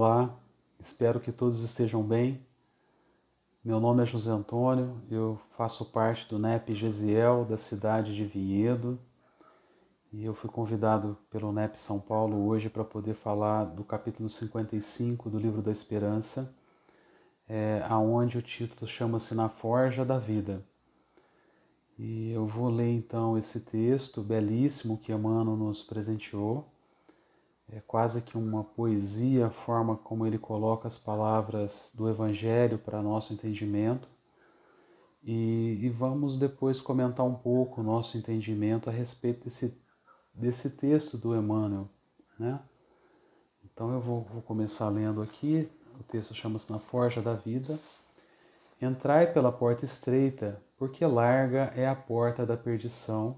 Olá, espero que todos estejam bem. Meu nome é José Antônio, eu faço parte do NEP Gesiel, da cidade de Vinhedo, e eu fui convidado pelo NEP São Paulo hoje para poder falar do capítulo 55 do Livro da Esperança, aonde o título chama-se Na Forja da Vida. E eu vou ler então esse texto belíssimo que Emmanuel nos presenteou. É quase que uma poesia a forma como ele coloca as palavras do Evangelho para nosso entendimento. E vamos depois comentar um pouco o nosso entendimento a respeito desse texto do Emmanuel, né? Então eu vou começar lendo aqui. O texto chama-se Na Forja da Vida. Entrai pela porta estreita, porque larga é a porta da perdição,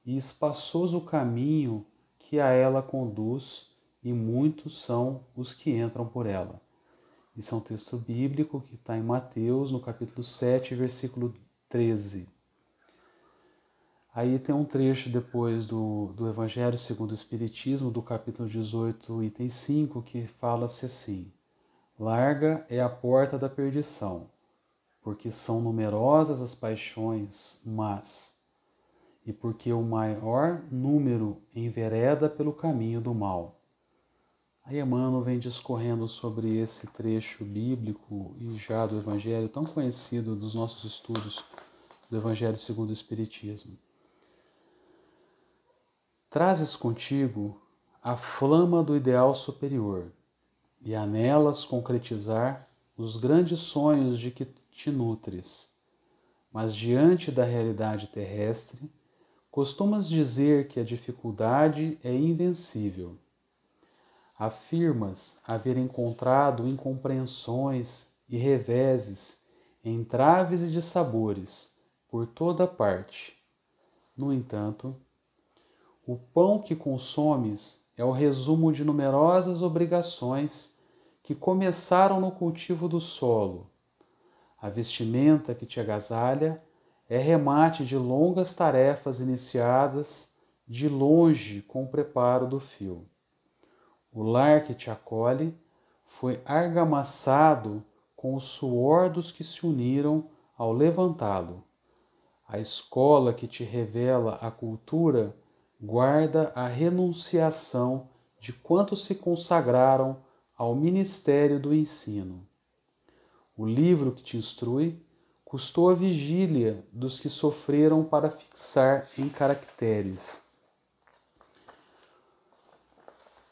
e espaçoso o caminho que a ela conduz, e muitos são os que entram por ela. Isso é um texto bíblico que está em Mateus, no capítulo 7, versículo 13. Aí tem um trecho depois do Evangelho segundo o Espiritismo, do capítulo 18, item 5, que fala-se assim: larga é a porta da perdição, porque são numerosas as paixões más, e porque o maior número envereda pelo caminho do mal. Aí Emmanuel vem discorrendo sobre esse trecho bíblico e já do Evangelho tão conhecido dos nossos estudos do Evangelho segundo o Espiritismo. Trazes contigo a flama do ideal superior e a nelas concretizar os grandes sonhos de que te nutres. Mas diante da realidade terrestre, costumas dizer que a dificuldade é invencível. Afirmas haver encontrado incompreensões e reveses, entraves e dissabores por toda parte. No entanto, o pão que consomes é o resumo de numerosas obrigações que começaram no cultivo do solo. A vestimenta que te agasalha é remate de longas tarefas iniciadas de longe com o preparo do fio. O lar que te acolhe foi argamassado com o suor dos que se uniram ao levantá-lo. A escola que te revela a cultura guarda a renunciação de quantos se consagraram ao ministério do ensino. O livro que te instrui custou a vigília dos que sofreram para fixar em caracteres.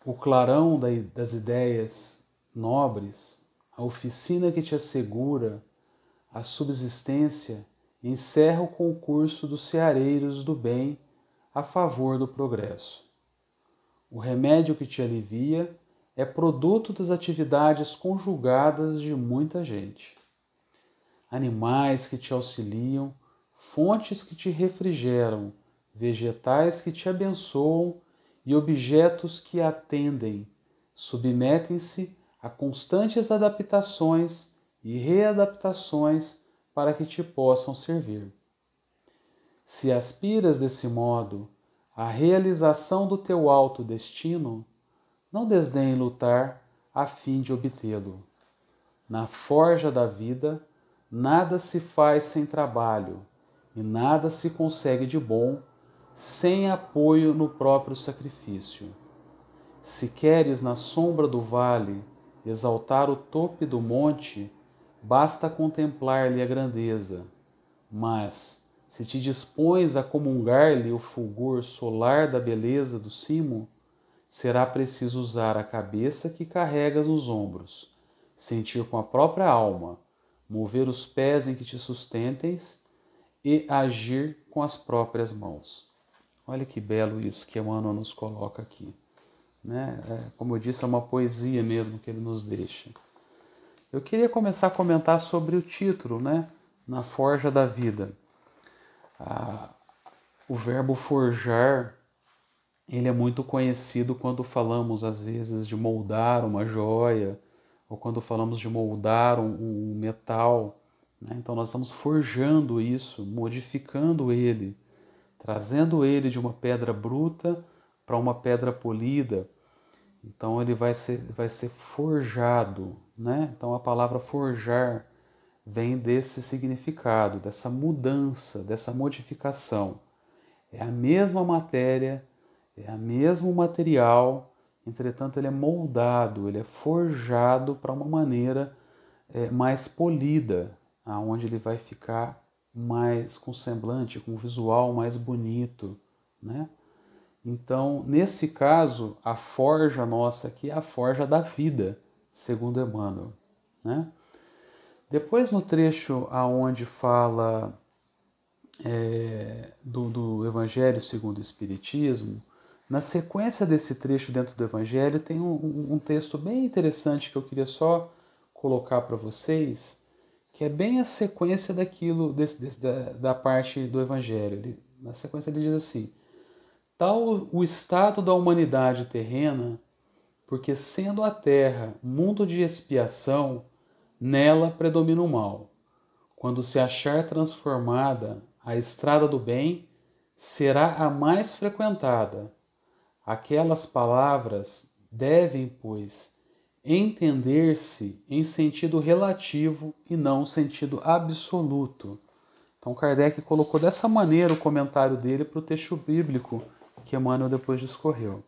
O clarão das ideias nobres, a oficina que te assegura a subsistência, encerra o concurso dos ceareiros do bem a favor do progresso. O remédio que te alivia é produto das atividades conjugadas de muita gente. Animais que te auxiliam, fontes que te refrigeram, vegetais que te abençoam e objetos que atendem, submetem-se a constantes adaptações e readaptações para que te possam servir. Se aspiras desse modo à realização do teu alto destino, não desdenhe lutar a fim de obtê-lo. Na forja da vida, nada se faz sem trabalho, e nada se consegue de bom sem apoio no próprio sacrifício. Se queres na sombra do vale exaltar o tope do monte, basta contemplar-lhe a grandeza. Mas, se te dispões a comungar-lhe o fulgor solar da beleza do cimo, será preciso usar a cabeça que carregas nos ombros, sentir com a própria alma, mover os pés em que te sustentes e agir com as próprias mãos. Olha que belo isso que Emmanuel nos coloca aqui, né? Como eu disse, é uma poesia mesmo que ele nos deixa. Eu queria começar a comentar sobre o título, né? Na Forja da Vida. O verbo forjar, ele é muito conhecido quando falamos, às vezes, de moldar uma joia, ou quando falamos de moldar um metal, né? Então nós estamos forjando isso, modificando ele, trazendo ele de uma pedra bruta para uma pedra polida. Então ele vai ser forjado, né? Então a palavra forjar vem desse significado, dessa mudança, dessa modificação. É a mesma matéria, é o mesmo material, entretanto ele é moldado, ele é forjado para uma maneira mais polida, aonde ele vai ficar mais com semblante, com um visual mais bonito, né? Então, nesse caso, a forja nossa aqui é a forja da vida, segundo Emmanuel, né? Depois, no trecho aonde fala do Evangelho segundo o Espiritismo, na sequência desse trecho dentro do Evangelho tem um texto bem interessante que eu queria só colocar para vocês, que é bem a sequência daquilo, da parte do Evangelho. Na sequência ele diz assim: tal o estado da humanidade terrena, porque sendo a terra mundo de expiação, nela predomina o mal. Quando se achar transformada, a estrada do bem será a mais frequentada. Aquelas palavras devem, pois, entender-se em sentido relativo e não sentido absoluto. Então Kardec colocou dessa maneira o comentário dele para o texto bíblico que Emmanuel depois discorreu.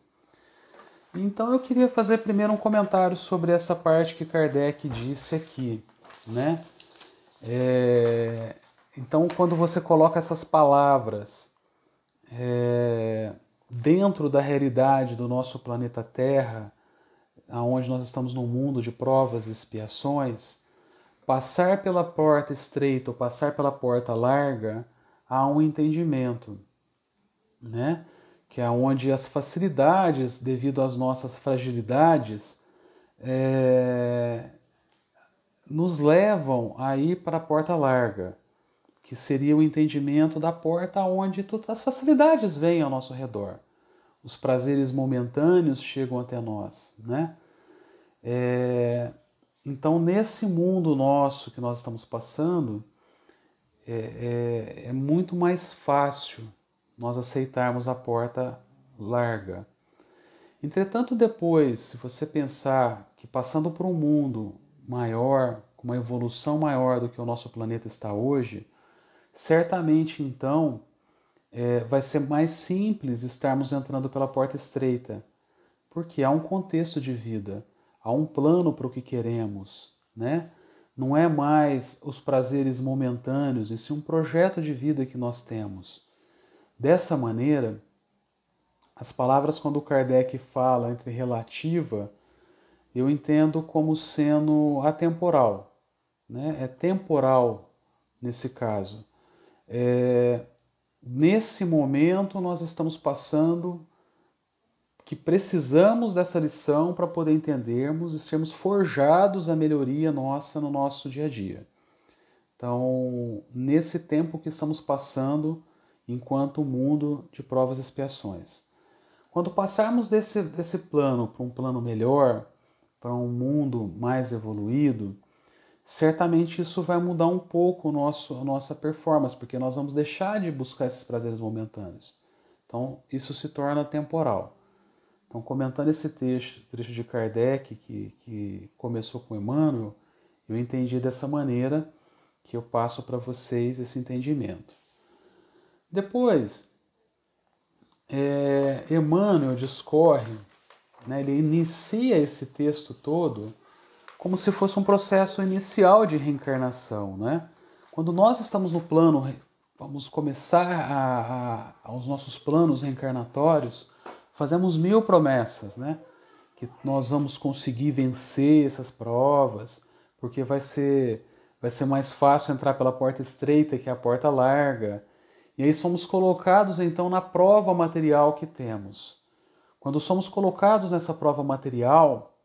Então eu queria fazer primeiro um comentário sobre essa parte que Kardec disse aqui, né? Então quando você coloca essas palavras dentro da realidade do nosso planeta Terra, aonde nós estamos num mundo de provas e expiações, passar pela porta estreita ou passar pela porta larga, há um entendimento, né? Que é onde as facilidades, devido às nossas fragilidades, nos levam a ir para a porta larga, que seria o entendimento da porta onde todas as facilidades vêm ao nosso redor. Os prazeres momentâneos chegam até nós, né? Então, nesse mundo nosso que nós estamos passando, é muito mais fácil nós aceitarmos a porta larga. Entretanto, depois, se você pensar que passando por um mundo maior, com uma evolução maior do que o nosso planeta está hoje, certamente então vai ser mais simples estarmos entrando pela porta estreita, porque há um contexto de vida, há um plano para o que queremos, né? Não é mais os prazeres momentâneos, e sim um projeto de vida que nós temos. Dessa maneira, as palavras quando Kardec fala entre relativa, eu entendo como sendo atemporal, né? É temporal nesse caso. Nesse momento nós estamos passando que precisamos dessa lição para poder entendermos e sermos forjados a melhoria nossa no nosso dia a dia. Então, nesse tempo que estamos passando enquanto mundo de provas e expiações. Quando passarmos desse plano para um plano melhor, para um mundo mais evoluído, certamente isso vai mudar um pouco a nossa performance, porque nós vamos deixar de buscar esses prazeres momentâneos. Então, isso se torna temporal. Então, comentando esse trecho de Kardec, que começou com Emmanuel, eu entendi dessa maneira que eu passo para vocês esse entendimento. Depois, Emmanuel discorre, né, ele inicia esse texto todo como se fosse um processo inicial de reencarnação, né? Quando nós estamos no plano, vamos começar aos nossos planos reencarnatórios, fazemos 1000 promessas, né? Que nós vamos conseguir vencer essas provas, porque vai ser mais fácil entrar pela porta estreita que a porta larga. E aí somos colocados então na prova material que temos. Quando somos colocados nessa prova material,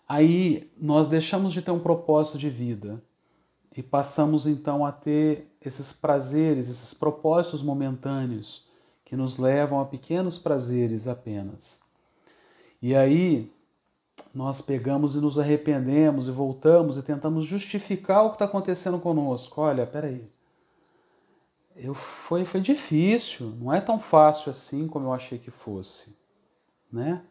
aí nós deixamos de ter um propósito de vida e passamos então a ter esses prazeres, esses propósitos momentâneos que nos levam a pequenos prazeres apenas. E aí nós pegamos e nos arrependemos e voltamos e tentamos justificar o que está acontecendo conosco. Olha, peraí, foi difícil, não é tão fácil assim como eu achei que fosse, né?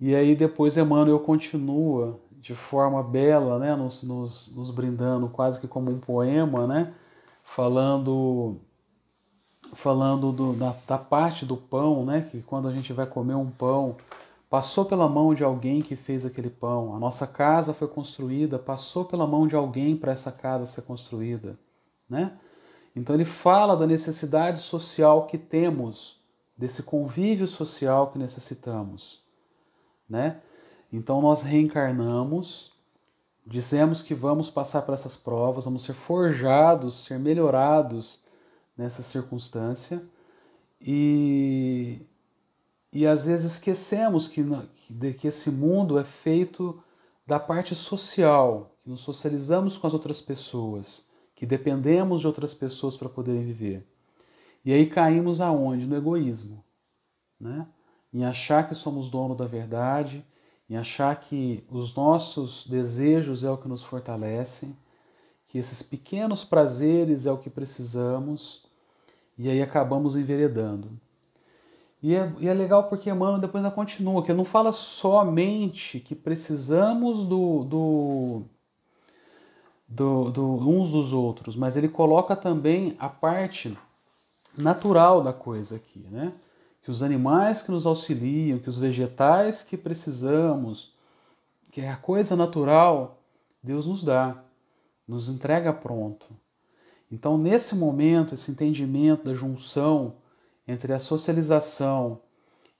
E aí depois Emmanuel continua de forma bela, né, nos brindando quase que como um poema, né, falando da parte do pão, né, que quando a gente vai comer um pão, passou pela mão de alguém que fez aquele pão. A nossa casa foi construída, passou pela mão de alguém para essa casa ser construída, né? Então ele fala da necessidade social que temos, desse convívio social que necessitamos, né? Então nós reencarnamos, dizemos que vamos passar por essas provas, vamos ser forjados, ser melhorados nessa circunstância e às vezes esquecemos que esse mundo é feito da parte social, que nos socializamos com as outras pessoas, que dependemos de outras pessoas para poderem viver. E aí caímos aonde? No egoísmo, né? Em achar que somos dono da verdade, em achar que os nossos desejos é o que nos fortalece, que esses pequenos prazeres é o que precisamos, e aí acabamos enveredando. E é legal porque Emmanuel depois ainda continua, que ele não fala somente que precisamos uns dos outros, mas ele coloca também a parte natural da coisa aqui, né? Que os animais que nos auxiliam, que os vegetais que precisamos, que é a coisa natural, Deus nos dá, nos entrega pronto. Então, nesse momento, esse entendimento da junção entre a socialização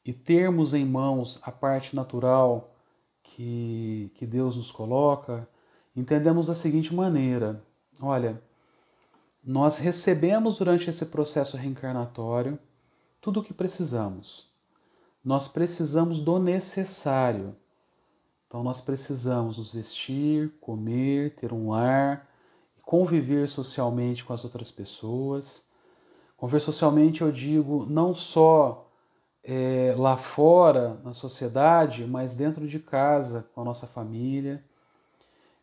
e termos em mãos a parte natural que Deus nos coloca, entendemos da seguinte maneira: olha, nós recebemos durante esse processo reencarnatório tudo o que precisamos. Nós precisamos do necessário. Então nós precisamos nos vestir, comer, ter um lar, conviver socialmente com as outras pessoas. Conviver socialmente eu digo não só lá fora, na sociedade, mas dentro de casa, com a nossa família.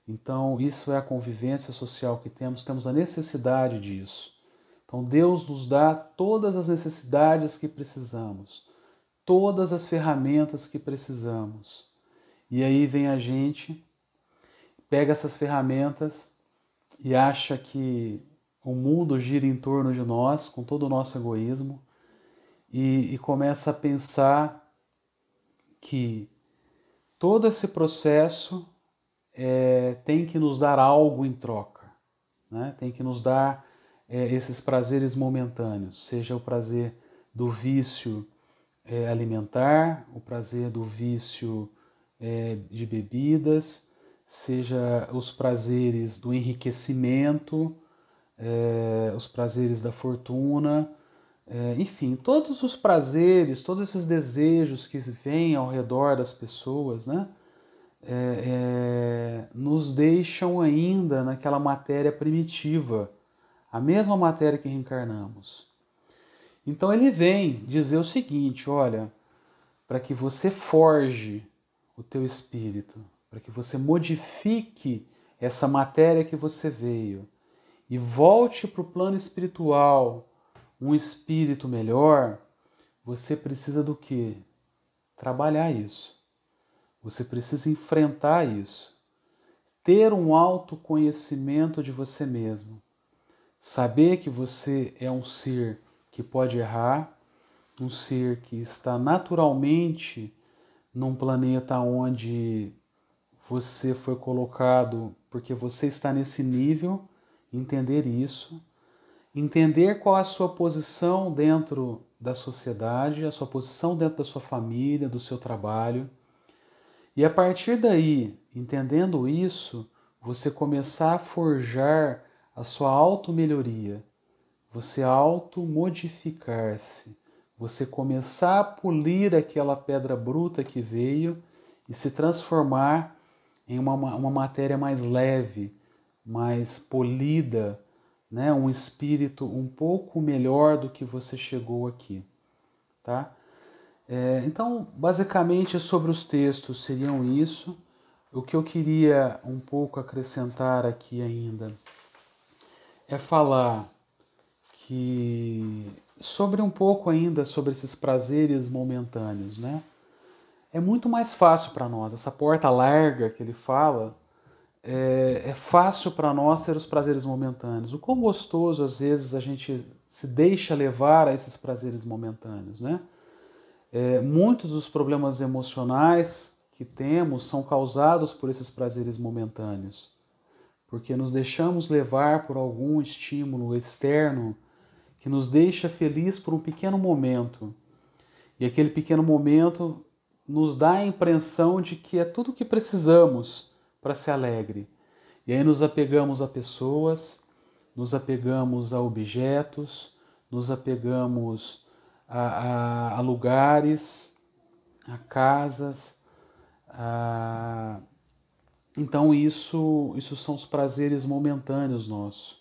Então, isso é a convivência social que temos a necessidade disso. Então, Deus nos dá todas as necessidades que precisamos, todas as ferramentas que precisamos. E aí vem a gente, pega essas ferramentas e acha que o mundo gira em torno de nós, com todo o nosso egoísmo, e começa a pensar que todo esse processo tem que nos dar algo em troca, né? Tem que nos dar esses prazeres momentâneos, seja o prazer do vício alimentar, o prazer do vício de bebidas, seja os prazeres do enriquecimento, os prazeres da fortuna, enfim, todos os prazeres, todos esses desejos que vêm ao redor das pessoas, né? Nos deixam ainda naquela matéria primitiva, a mesma matéria que reencarnamos. Então ele vem dizer o seguinte: olha, para que você forge o teu espírito, para que você modifique essa matéria que você veio e volte para o plano espiritual, um espírito melhor, você precisa do quê? Trabalhar isso. Você precisa enfrentar isso. Ter um autoconhecimento de você mesmo. Saber que você é um ser que pode errar, um ser que está naturalmente num planeta onde você foi colocado porque você está nesse nível, entender isso, entender qual é a sua posição dentro da sociedade, a sua posição dentro da sua família, do seu trabalho. E a partir daí, entendendo isso, você começar a forjar a sua auto-melhoria, você auto-modificar-se, você começar a polir aquela pedra bruta que veio e se transformar em uma matéria mais leve, mais polida, né? Um espírito um pouco melhor do que você chegou aqui, tá? Então, basicamente, sobre os textos seriam isso. O que eu queria um pouco acrescentar aqui ainda é falar que sobre um pouco ainda sobre esses prazeres momentâneos, né? é muito mais fácil para nós. Essa porta larga que ele fala, é fácil para nós ter os prazeres momentâneos. O quão gostoso, às vezes, a gente se deixa levar a esses prazeres momentâneos, né? Muitos dos problemas emocionais que temos são causados por esses prazeres momentâneos, porque nos deixamos levar por algum estímulo externo que nos deixa feliz por um pequeno momento. E aquele pequeno momento nos dá a impressão de que é tudo o que precisamos para ser alegre. E aí nos apegamos a pessoas, nos apegamos a objetos, nos apegamos a lugares, a casas. Então isso são os prazeres momentâneos nossos.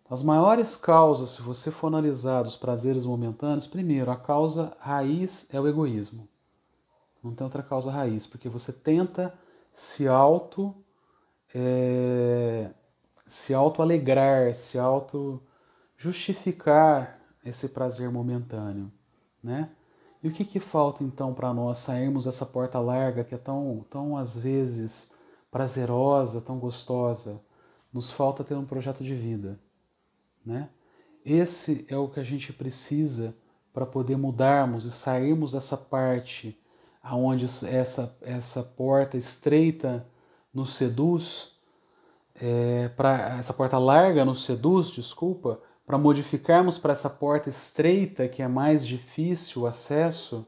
As maiores causas, se você for analisar os prazeres momentâneos, primeiro, a causa raiz é o egoísmo. Não tem outra causa raiz, porque você tenta se auto-alegrar, se auto-justificar esse prazer momentâneo, né? E o que falta então para nós sairmos dessa porta larga que é tão às vezes prazerosa, tão gostosa? Nos falta ter um projeto de vida, né? Esse é o que a gente precisa para poder mudarmos e sairmos dessa parte aonde essa porta estreita nos seduz, essa porta larga nos seduz, desculpa, para modificarmos para essa porta estreita que é mais difícil o acesso,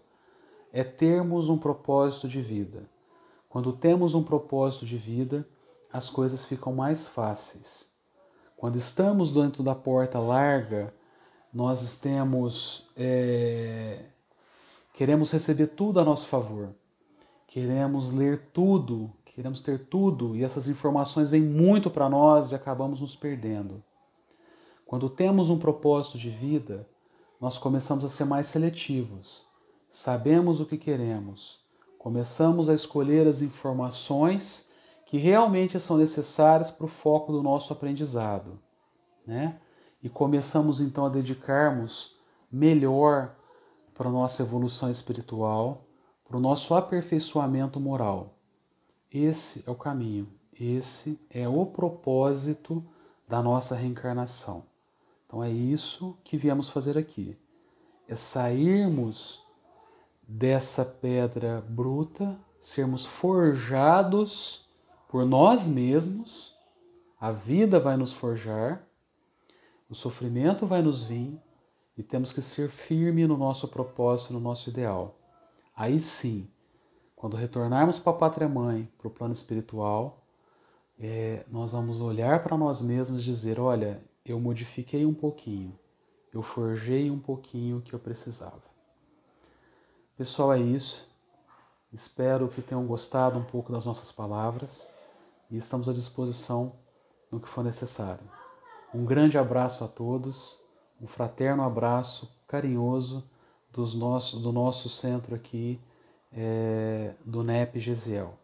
é termos um propósito de vida. Quando temos um propósito de vida, as coisas ficam mais fáceis. Quando estamos dentro da porta larga, nós queremos receber tudo a nosso favor. Queremos ler tudo, queremos ter tudo, e essas informações vêm muito para nós e acabamos nos perdendo. Quando temos um propósito de vida, nós começamos a ser mais seletivos. Sabemos o que queremos. Começamos a escolher as informações que realmente são necessárias para o foco do nosso aprendizado, né? E começamos então a dedicarmos melhor para a nossa evolução espiritual, para o nosso aperfeiçoamento moral. Esse é o caminho, esse é o propósito da nossa reencarnação. Então é isso que viemos fazer aqui, é sairmos dessa pedra bruta, sermos forjados por nós mesmos, a vida vai nos forjar, o sofrimento vai nos vir e temos que ser firmes no nosso propósito, no nosso ideal. Aí sim, quando retornarmos para a Pátria-Mãe, para o plano espiritual, nós vamos olhar para nós mesmos e dizer, olha, eu modifiquei um pouquinho, eu forjei um pouquinho o que eu precisava. Pessoal, é isso. Espero que tenham gostado um pouco das nossas palavras e estamos à disposição no que for necessário. Um grande abraço a todos, um fraterno abraço carinhoso do nosso centro aqui, do NEP Gesiel.